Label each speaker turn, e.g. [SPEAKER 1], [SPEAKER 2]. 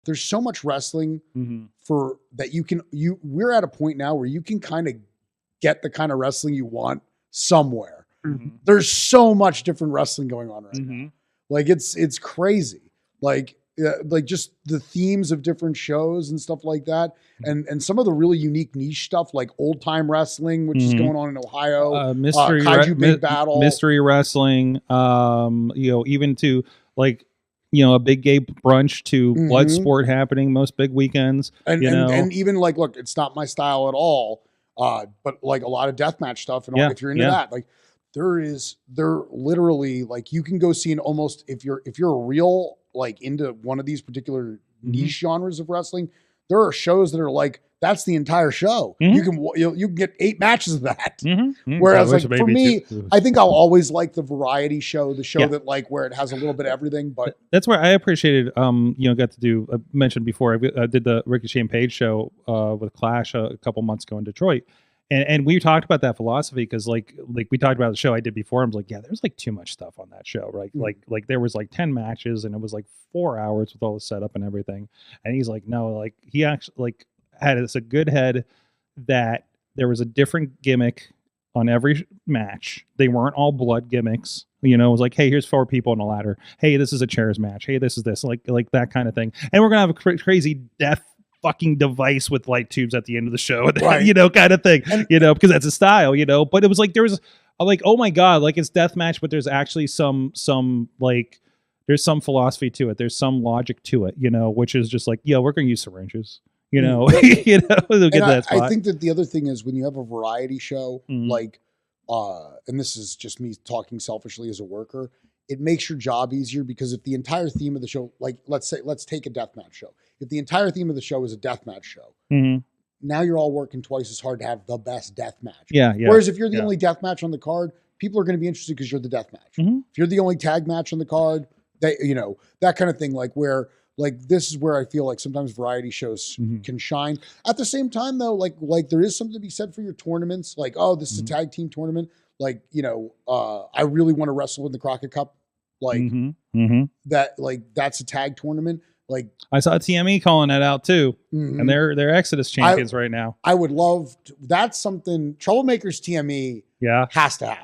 [SPEAKER 1] there's so much wrestling for that we're at a point now where you can kind of get the kind of wrestling you want somewhere. There's so much different wrestling going on right now. Like it's crazy. Like just the themes of different shows and stuff like that. And some of the really unique niche stuff like old time wrestling, which is going on in Ohio,
[SPEAKER 2] mystery
[SPEAKER 1] Kaiju Big Battle,
[SPEAKER 2] mystery wrestling, even to like, a big gay brunch to blood sport happening most big weekends.
[SPEAKER 1] And even like, look, it's not my style at all. But like a lot of deathmatch stuff and all, if you're into that, like they're literally like, you can go see almost, if you're a real, like into one of these particular niche genres of wrestling, there are shows that are like, that's the entire show. You can get 8 matches of that. Whereas like for me, I think I'll always like the variety show, the show that like where it has a little bit of everything. But
[SPEAKER 2] that's where I appreciated, got to do, I mentioned before, I did the Ricochet and Page show with Clash a couple months ago in Detroit. And we talked about that philosophy because like we talked about the show I did before. I was like, there's like too much stuff on that show, right? Like there was like 10 matches and it was like 4 hours with all the setup and everything. And he's like, no, like he actually like had this a good head that there was a different gimmick on every match. They weren't all blood gimmicks. It was like, hey, here's 4 people on a ladder. Hey, this is a chairs match. Hey, this is this, like that kind of thing. And we're gonna have a crazy death fucking device with light tubes at the end of the show, kind of thing, because that's a style, but it was like, there was like, oh my God, like it's deathmatch, but there's actually some like, there's some philosophy to it. There's some logic to it, which is just like, we're going to use syringes, to get that spot.
[SPEAKER 1] I think that the other thing is when you have a variety show, like, and this is just me talking selfishly as a worker, it makes your job easier because if the entire theme of the show, like let's take a deathmatch show. If the entire theme of the show is a deathmatch show, now you're all working twice as hard to have the best deathmatch.
[SPEAKER 2] Yeah.
[SPEAKER 1] Whereas if you're the only deathmatch on the card, people are going to be interested because you're the deathmatch. If you're the only tag match on the card, that kind of thing, like where like this is where I feel like sometimes variety shows can shine. At the same time though, like there is something to be said for your tournaments. Like, oh, this is a tag team tournament. Like, I really want to wrestle in the Crockett Cup. Like that, like that's a tag tournament. Like
[SPEAKER 2] I saw TME calling that out too, and they're Exodus champions right now.
[SPEAKER 1] I would love that's something Troublemakers TME has to happen.